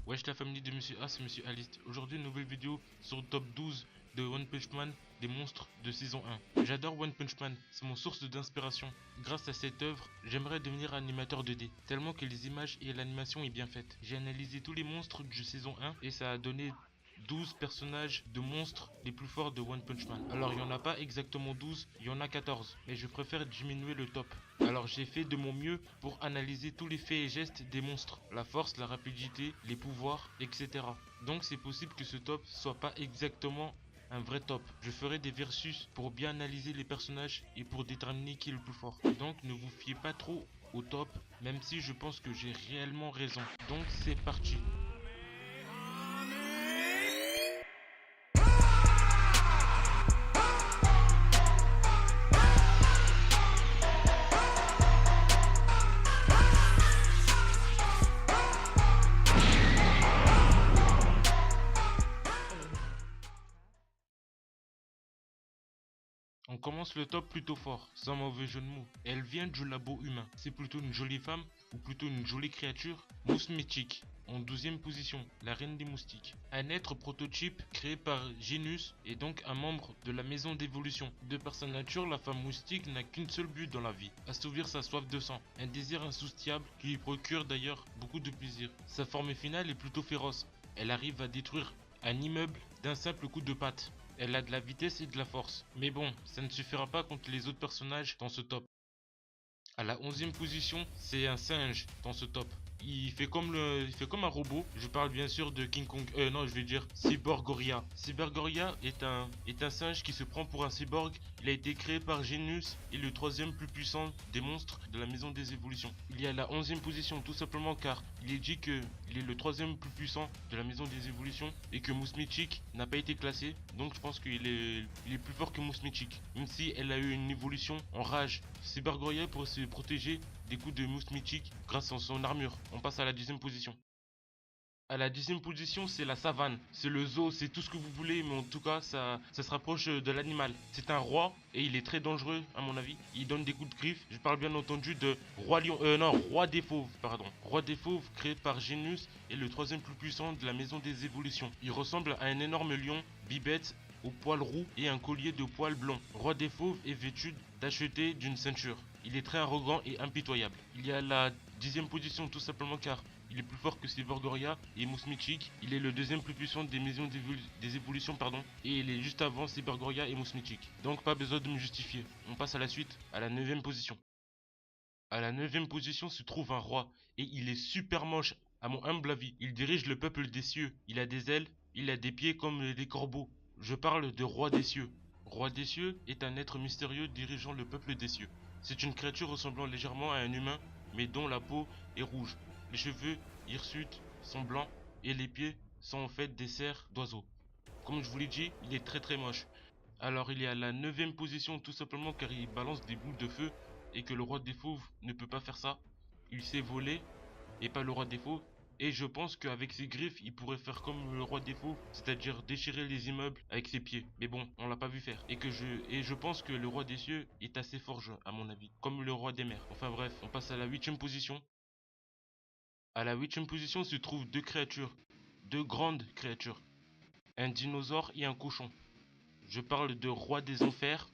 Wesh la famille de Monsieur A, c'est Monsieur Aliste. Aujourd'hui, une nouvelle vidéo sur le top 12 de One Punch Man, des monstres de saison 1. J'adore One Punch Man, c'est mon source d'inspiration. Grâce à cette œuvre, j'aimerais devenir animateur 2D, tellement que les images et l'animation est bien faite. J'ai analysé tous les monstres de saison 1 et ça a donné 12 personnages de monstres les plus forts de One Punch Man. Alors il n'y en a pas exactement 12, il y en a 14, mais je préfère diminuer le top. Alors j'ai fait de mon mieux pour analyser tous les faits et gestes des monstres, la force, la rapidité, les pouvoirs, etc. Donc c'est possible que ce top soit pas exactement un vrai top. Je ferai des versus pour bien analyser les personnages et pour déterminer qui est le plus fort. Donc ne vous fiez pas trop au top, même si je pense que j'ai réellement raison. Donc c'est parti. On commence le top plutôt fort, sans mauvais jeu de mots. Elle vient du labo humain. C'est plutôt une jolie femme ou plutôt une jolie créature. Mousse mythique. En 12e position, la reine des moustiques. Un être prototype créé par Genus et donc un membre de la maison d'évolution. De par sa nature, la femme moustique n'a qu'une seule but dans la vie, assouvir sa soif de sang. Un désir insouciable qui lui procure d'ailleurs beaucoup de plaisir. Sa forme finale est plutôt féroce. Elle arrive à détruire un immeuble d'un simple coup de patte. Elle a de la vitesse et de la force. Mais bon, ça ne suffira pas contre les autres personnages dans ce top. À la 11e position, c'est un singe dans ce top. Il fait comme un robot. Je parle bien sûr de King Kong. Non, je vais dire Cyborgoria. Cyborgoria est un singe qui se prend pour un cyborg. Il a été créé par Genus et le troisième plus puissant des monstres de la maison des évolutions. Il est à la 11e position tout simplement car il est dit que il est le troisième plus puissant de la maison des évolutions et que Mousse Mythique n'a pas été classé. Donc je pense il est plus fort que Mousse Mythique. Même si elle a eu une évolution en rage. Cyborgoria pour se protéger des coups de Mousse Mythique grâce à son armure. On passe à la 10e position. À la 10e position, c'est la savane. C'est le zoo, c'est tout ce que vous voulez, mais en tout cas, ça se rapproche de l'animal. C'est un roi et il est très dangereux, à mon avis. Il donne des coups de griffe. Je parle bien entendu de roi lion, non, roi des fauves, pardon. Roi des fauves, créé par Genus, est le troisième plus puissant de la maison des évolutions. Il ressemble à un énorme lion, bibette, aux poils roux et un collier de poils blonds. Roi des fauves est vêtu d'acheter d'une ceinture. Il est très arrogant et impitoyable. Il est à la 10e position tout simplement car il est plus fort que Cyborgoria et Mousse Mythique. Il est le deuxième plus puissant des maisons des évolutions, pardon. Et il est juste avant Cyborgoria et Mousse Mythique. Donc pas besoin de me justifier. On passe à la suite, à la 9e position. À la 9e position se trouve un roi. Et il est super moche, à mon humble avis. Il dirige le peuple des cieux. Il a des ailes, il a des pieds comme des corbeaux. Je parle de roi des cieux. Roi des cieux est un être mystérieux dirigeant le peuple des cieux. C'est une créature ressemblant légèrement à un humain, mais dont la peau est rouge. Les cheveux hirsutes sont blancs et les pieds sont en fait des serres d'oiseaux. Comme je vous l'ai dit, il est très moche. Alors il est à la 9e position tout simplement car il balance des boules de feu et que le roi des fauves ne peut pas faire ça. Il sait voler et pas le roi des fauves. Et je pense qu'avec ses griffes, il pourrait faire comme le roi des fauves, c'est-à-dire déchirer les immeubles avec ses pieds. Mais bon, on l'a pas vu faire. Et je pense que le roi des cieux est assez fort, à mon avis, comme le roi des mers. Enfin bref, on passe à la 8e position. À la 8e position se trouvent deux créatures, deux grandes créatures, un dinosaure et un cochon. Je parle de roi des enfers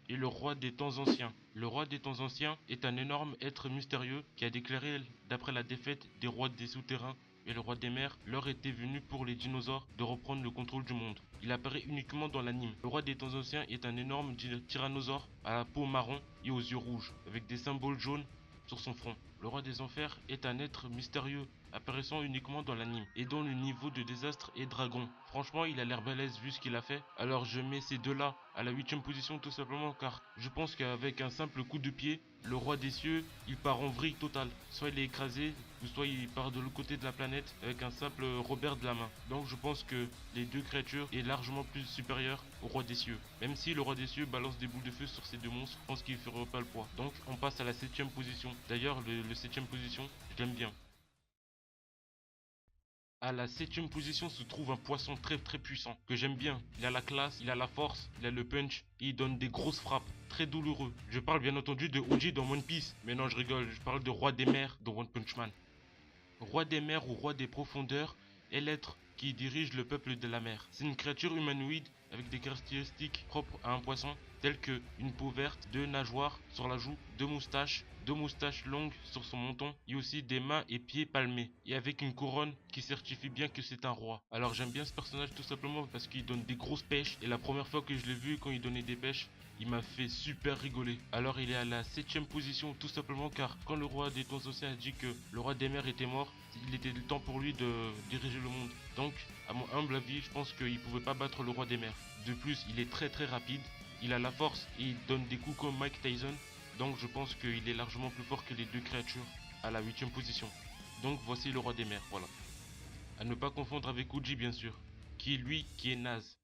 et le roi des temps anciens. Le roi des temps anciens est un énorme être mystérieux qui a déclaré, d'après la défaite des rois des souterrains et le roi des mers, l'heure était venue pour les dinosaures de reprendre le contrôle du monde. Il apparaît uniquement dans l'anime. Le roi des temps anciens est un énorme tyrannosaure à la peau marron et aux yeux rouges, avec des symboles jaunes sur son front. Le roi des enfers est un être mystérieux apparaissant uniquement dans l'anime et dont le niveau de désastre est dragon. Franchement, il a l'air balèze vu ce qu'il a fait. Alors je mets ces deux-là à la 8e position tout simplement car je pense qu'avec un simple coup de pied, le roi des cieux, il part en vrille totale. Soit il est écrasé, ou soit il part de l'autre côté de la planète avec un simple Robert de la main. Donc je pense que les deux créatures est largement plus supérieure au roi des cieux. Même si le roi des cieux balance des boules de feu sur ces deux monstres, je pense qu'il ne fera pas le poids. Donc on passe à la 7e position. D'ailleurs le 7e position, je l'aime bien. À la 7e position se trouve un poisson très puissant que j'aime bien. Il a la classe, il a la force, il a le punch et il donne des grosses frappes très douloureux. Je parle bien entendu de Oji dans One Piece. Mais non, je rigole, je parle de Roi des mers dans One Punch Man. Roi des mers ou roi des profondeurs est l'être qui dirige le peuple de la mer. C'est une créature humanoïde avec des caractéristiques propres à un poisson, telles que une peau verte, deux nageoires sur la joue, deux moustaches longues sur son menton et aussi des mains et pieds palmés et avec une couronne qui certifie bien que c'est un roi. Alors j'aime bien ce personnage tout simplement parce qu'il donne des grosses pêches et la première fois que je l'ai vu quand il donnait des pêches, il m'a fait super rigoler. Alors il est à la 7ème position tout simplement car quand le roi des tons océans a dit que le roi des mers était mort, il était le temps pour lui de diriger le monde. Donc à mon humble avis, je pense qu'il ne pouvait pas battre le roi des mers. De plus, il est très rapide, il a la force et il donne des coups comme Mike Tyson. Donc je pense qu'il est largement plus fort que les deux créatures à la 8ème position. Donc voici le roi des mers, voilà. À ne pas confondre avec Uji bien sûr, qui est naze.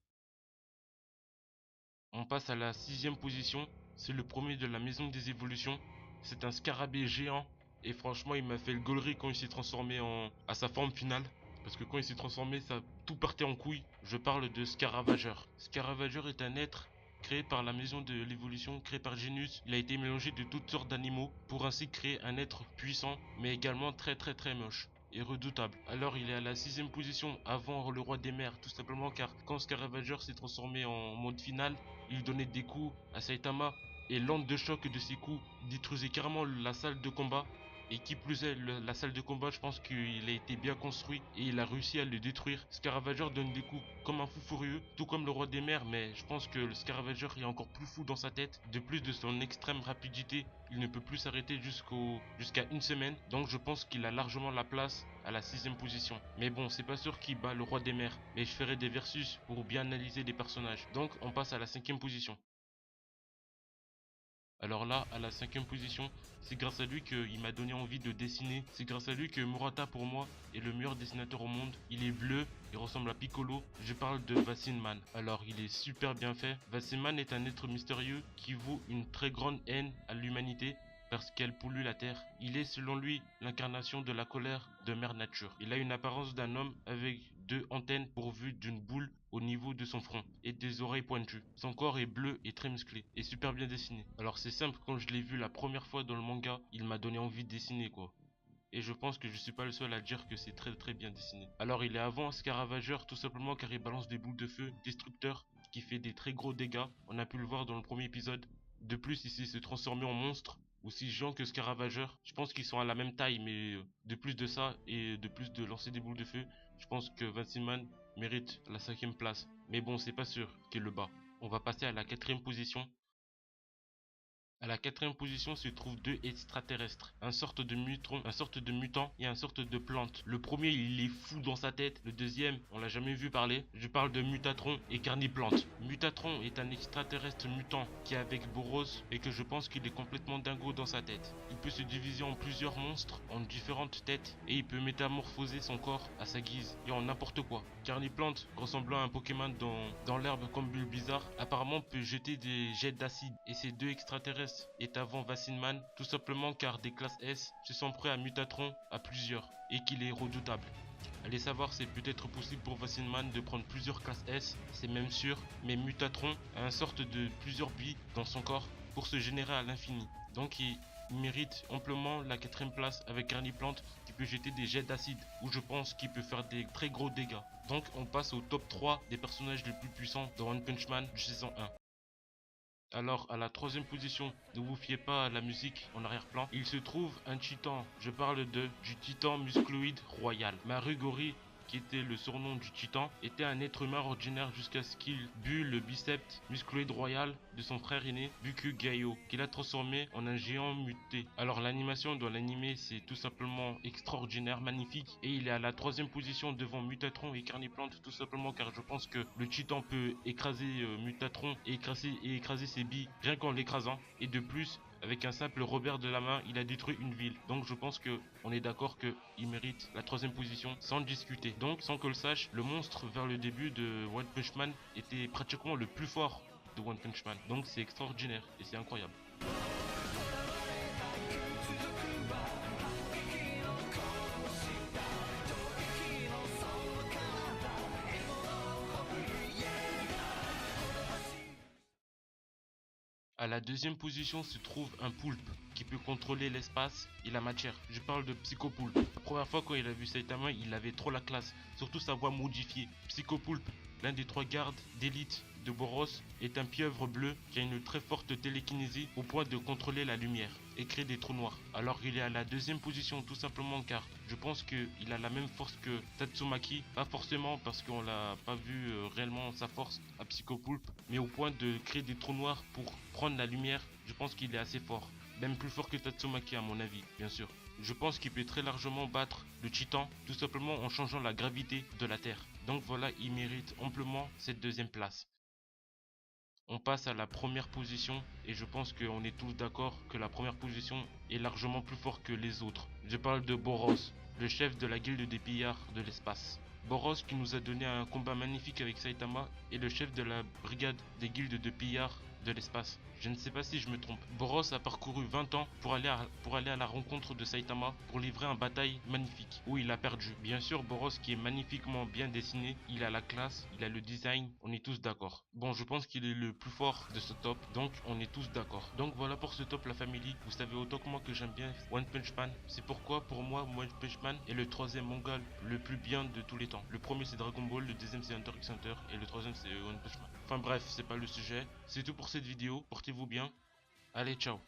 On passe à la 6ème position, c'est le premier de la maison des évolutions. C'est un scarabée géant et franchement il m'a fait le gaulerie quand il s'est transformé à sa forme finale. Parce que quand il s'est transformé, ça tout partait en couille. Je parle de Scaravageur. Scaravageur est un être créé par la maison de l'évolution, créé par Genius. Il a été mélangé de toutes sortes d'animaux pour ainsi créer un être puissant, mais également très moche et redoutable. Alors il est à la 6ème position avant le roi des mers, tout simplement car quand Scaravageur s'est transformé en mode final, il donnait des coups à Saitama et l'onde de choc de ses coups détruisait carrément la salle de combat. Et qui plus est, la salle de combat, je pense qu'il a été bien construit et il a réussi à le détruire. Scaravageur donne des coups comme un fou furieux, tout comme le roi des mers, mais je pense que le Scaravageur est encore plus fou dans sa tête. De plus de son extrême rapidité, il ne peut plus s'arrêter jusqu'à une semaine, donc je pense qu'il a largement la place à la 6ème position. Mais bon, c'est pas sûr qu'il bat le roi des mers, mais je ferai des versus pour bien analyser les personnages. Donc on passe à la 5ème position. Alors là, à la 5ème position, c'est grâce à lui qu'il m'a donné envie de dessiner. C'est grâce à lui que Murata, pour moi, est le meilleur dessinateur au monde. Il est bleu, il ressemble à Piccolo. Je parle de Vassinman. Alors, il est super bien fait. Vassinman est un être mystérieux qui vaut une très grande haine à l'humanité parce qu'elle pollue la terre. Il est, selon lui, l'incarnation de la colère de Mère Nature. Il a une apparence d'un homme avec deux antennes pourvues d'une boule au niveau de son front et des oreilles pointues. Son corps est bleu et très musclé et super bien dessiné. Alors c'est simple, quand je l'ai vu la première fois dans le manga, il m'a donné envie de dessiner quoi. Et je pense que je suis pas le seul à dire que c'est très bien dessiné. Alors il est avant Scaravageur tout simplement car il balance des boules de feu destructeurs qui fait des très gros dégâts. On a pu le voir dans le premier épisode. De plus, il s'est transformé en monstre aussi géant que Scaravageur. Je pense qu'ils sont à la même taille, mais de plus de ça et de plus de lancer des boules de feu, je pense que Vinci-Man mérite la 5ème place. Mais bon, c'est pas sûr qu'il le bat. On va passer à la 4ème position. À la 4ème position se trouvent deux extraterrestres, un sorte de mutant et un sorte de plante. Le premier il est fou dans sa tête, le deuxième on l'a jamais vu parler. Je parle de Mutatron et Carniplante. Mutatron est un extraterrestre mutant qui est avec Boros et que je pense qu'il est complètement dingo dans sa tête. Il peut se diviser en plusieurs monstres, en différentes têtes et il peut métamorphoser son corps à sa guise et en n'importe quoi. Carniplante, ressemblant à un Pokémon dans l'herbe comme Bulbizarre, apparemment peut jeter des jets d'acide et ces deux extraterrestres est avant Vassinman, tout simplement car des classes S se sont prêts à Mutatron à plusieurs et qu'il est redoutable. Allez savoir, c'est peut-être possible pour Vassinman de prendre plusieurs classes S, c'est même sûr, mais Mutatron a une sorte de plusieurs billes dans son corps pour se générer à l'infini. Donc il mérite amplement la 4ème place avec Carniplante qui peut jeter des jets d'acide où je pense qu'il peut faire des très gros dégâts. Donc on passe au top 3 des personnages les plus puissants dans One Punch Man de saison 1. Alors, à la 3ème position, ne vous fiez pas à la musique en arrière-plan. Il se trouve un titan. Je parle du titan muscloïde royal. Marugori, qui était le surnom du titan, était un être humain ordinaire jusqu'à ce qu'il bue le biceps muscloïde royal de son frère aîné, Buku Gaio, qu'il a transformé en un géant muté. Alors l'animation dans l'animé c'est tout simplement extraordinaire, magnifique, et il est à la 3ème position devant Mutatron et Carniplante tout simplement car je pense que le titan peut écraser Mutatron et écraser ses billes rien qu'en l'écrasant, et de plus avec un simple revers de la main, il a détruit une ville. Donc je pense que on est d'accord qu'il mérite la 3ème position sans discuter. Donc sans que le sache, le monstre vers le début de One Punch Man était pratiquement le plus fort de One Punch Man. Donc c'est extraordinaire et c'est incroyable. À la 2ème position se trouve un poulpe qui peut contrôler l'espace et la matière. Je parle de Psycho Poulpe. La première fois quand il a vu Saitama, il avait trop la classe, surtout sa voix modifiée. Psycho Poulpe, l'un des 3 gardes d'élite de Boros, est un pieuvre bleu qui a une très forte télékinésie au point de contrôler la lumière et créer des trous noirs. Alors il est à la deuxième position tout simplement car je pense qu'il a la même force que Tatsumaki, pas forcément parce qu'on l'a pas vu réellement sa force à Psycho Poulpe, mais au point de créer des trous noirs pour prendre la lumière. Je pense qu'il est assez fort, même plus fort que Tatsumaki à mon avis, bien sûr. Je pense qu'il peut très largement battre le Titan, tout simplement en changeant la gravité de la Terre. Donc voilà, il mérite amplement cette deuxième place. On passe à la première position et je pense qu'on est tous d'accord que la première position est largement plus forte que les autres. Je parle de Boros, le chef de la guilde des pillards de l'espace. Boros qui nous a donné un combat magnifique avec Saitama est le chef de la brigade des guildes de pillards de l'espace. Je ne sais pas si je me trompe. Boros a parcouru 20 ans pour aller à la rencontre de Saitama pour livrer une bataille magnifique où il a perdu. Bien sûr, Boros qui est magnifiquement bien dessiné, il a la classe, il a le design, on est tous d'accord. Bon, je pense qu'il est le plus fort de ce top, donc on est tous d'accord. Donc voilà pour ce top la famille. Vous savez autant que moi que j'aime bien One Punch Man. C'est pourquoi pour moi One Punch Man est le troisième manga le plus bien de tous les temps. Le premier c'est Dragon Ball, le deuxième c'est Hunter x Hunter et le troisième c'est One Punch Man. Enfin bref, c'est pas le sujet. C'est tout pour cette vidéo. Portez-vous bien. Allez, ciao.